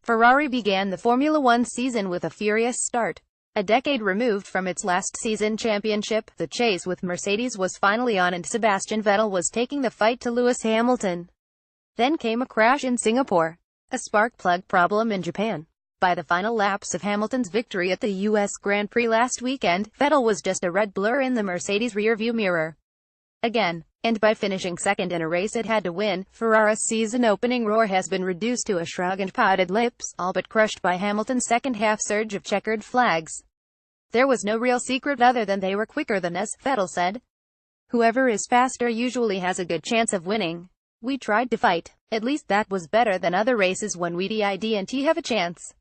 Ferrari began the Formula One season with a furious start. A decade removed from its last season championship, the chase with Mercedes was finally on and Sebastian Vettel was taking the fight to Lewis Hamilton. Then came a crash in Singapore, a spark plug problem in Japan. By the final laps of Hamilton's victory at the U.S. Grand Prix last weekend, Vettel was just a red blur in the Mercedes rearview mirror. Again, and by finishing second in a race it had to win, Ferrari's season-opening roar has been reduced to a shrug and pouted lips, all but crushed by Hamilton's second-half surge of checkered flags. There was no real secret other than they were quicker than us, Vettel said. Whoever is faster usually has a good chance of winning. We tried to fight. At least that was better than other races when we didn't have a chance.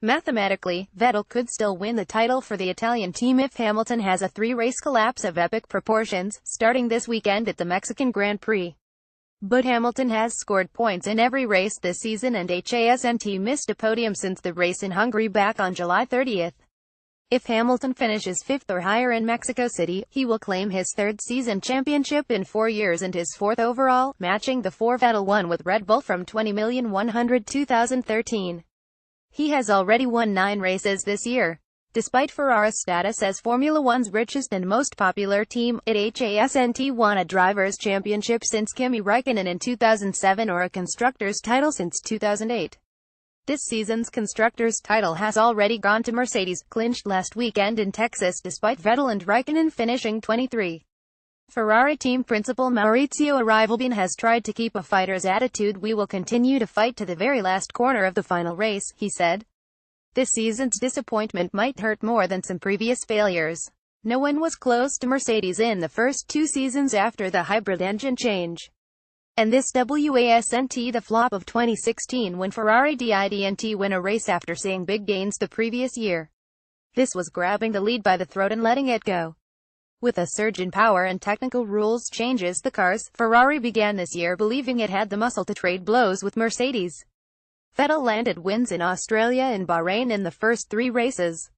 Mathematically, Vettel could still win the title for the Italian team if Hamilton has a three-race collapse of epic proportions, starting this weekend at the Mexican Grand Prix. But Hamilton has scored points in every race this season and hasn't missed a podium since the race in Hungary back on July 30th. If Hamilton finishes fifth or higher in Mexico City, he will claim his third season championship in 4 years and his fourth overall, matching the four Vettel won with Red Bull from 20,100-2013. He has already won 9 races this year. Despite Ferrari's status as Formula One's richest and most popular team, it hasn't won a Drivers' Championship since Kimi Räikkönen in 2007 or a Constructors' title since 2008. This season's Constructors' title has already gone to Mercedes, clinched last weekend in Texas despite Vettel and Räikkönen finishing 23. Ferrari team principal Maurizio Arrivalbene has tried to keep a fighter's attitude. We will continue to fight to the very last corner of the final race, he said. This season's disappointment might hurt more than some previous failures. No one was close to Mercedes in the first 2 seasons after the hybrid engine change. And this wasn't the flop of 2016 when Ferrari didn't win a race after seeing big gains the previous year. This was grabbing the lead by the throat and letting it go. With a surge in power and technical rules changes the cars, Ferrari began this year believing it had the muscle to trade blows with Mercedes. Vettel landed wins in Australia and Bahrain in the first 3 races.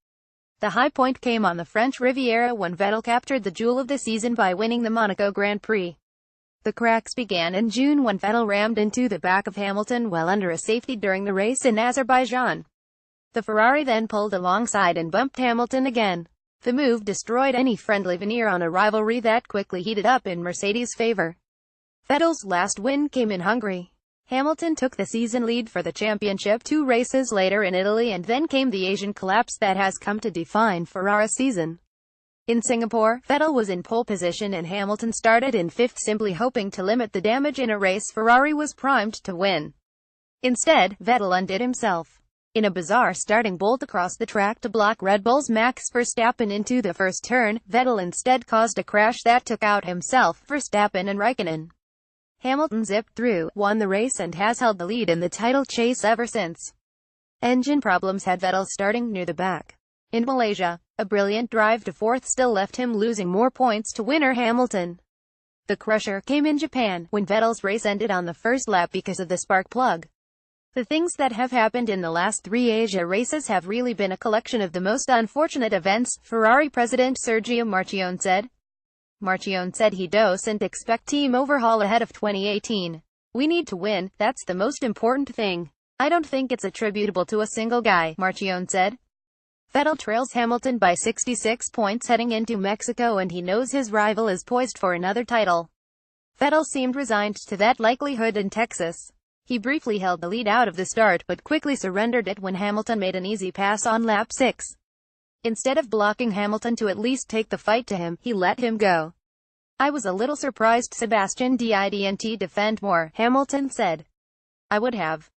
The high point came on the French Riviera when Vettel captured the jewel of the season by winning the Monaco Grand Prix. The cracks began in June when Vettel rammed into the back of Hamilton while under a safety during the race in Azerbaijan. The Ferrari then pulled alongside and bumped Hamilton again. The move destroyed any friendly veneer on a rivalry that quickly heated up in Mercedes' favor. Vettel's last win came in Hungary. Hamilton took the season lead for the championship 2 races later in Italy, and then came the Asian collapse that has come to define Ferrari's season. In Singapore, Vettel was in pole position and Hamilton started in 5th, simply hoping to limit the damage in a race Ferrari was primed to win. Instead, Vettel undid himself. In a bizarre starting bolt across the track to block Red Bull's Max Verstappen into the first turn, Vettel instead caused a crash that took out himself, Verstappen and Räikkönen. Hamilton zipped through, won the race and has held the lead in the title chase ever since. Engine problems had Vettel starting near the back. In Malaysia, a brilliant drive to 4th still left him losing more points to winner Hamilton. The crusher came in Japan, when Vettel's race ended on the first lap because of the spark plug. The things that have happened in the last 3 Asia races have really been a collection of the most unfortunate events, Ferrari president Sergio Marchionne said. Marchionne said he doesn't expect team overhaul ahead of 2018. We need to win, that's the most important thing. I don't think it's attributable to a single guy, Marchionne said. Vettel trails Hamilton by 66 points heading into Mexico and he knows his rival is poised for another title. Vettel seemed resigned to that likelihood in Texas. He briefly held the lead out of the start but quickly surrendered it when Hamilton made an easy pass on lap 6. Instead of blocking Hamilton to at least take the fight to him, he let him go. I was a little surprised Sebastian didn't defend more, Hamilton said. I would have.